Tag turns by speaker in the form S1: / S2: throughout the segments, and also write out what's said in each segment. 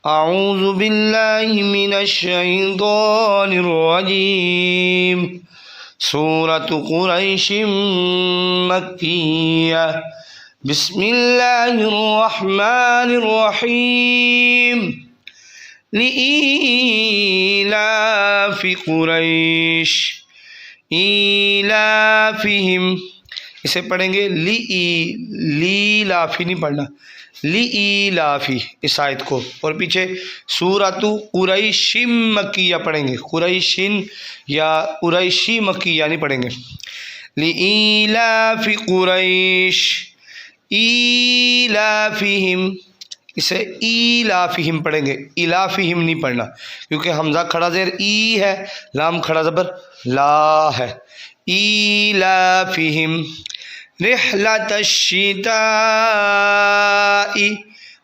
S1: أعوذ بالله من الشيطان الرجيم سورة قريش مكية بسم الله الرحمن الرحيم لإيلاف قريش إيلافهم इसे पढ़ेंगे लीलाफी नहीं पढ़ना, लीलाफी इस आयत को। और पीछे सूरतु कुरैशिम मकिया पढ़ेंगे, कुरैशिन या कुरैशी मकिया नहीं पढ़ेंगे। लीलाफी कुरैश ईलाफिहिम, इसे ईलाफिहिम पढ़ेंगे, इलाफिहिम नहीं पढ़ना क्योंकि हमजा खड़ा ज़ेर ई है, लाम खड़ा ज़बर ला है। ईलाफिहिम रिहलतश्शिताइ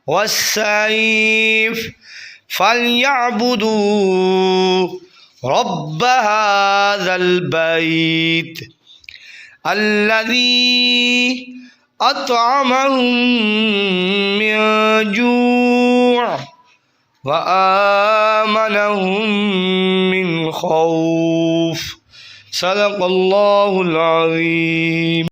S1: वस्सैफ फलयअबुदू रब्ब हाज़ल बैत अल्लज़ी अतअमहुम मिन जूअ व आमनहुम मिन खौफ। सदक़ल्लाहुल अज़ीम।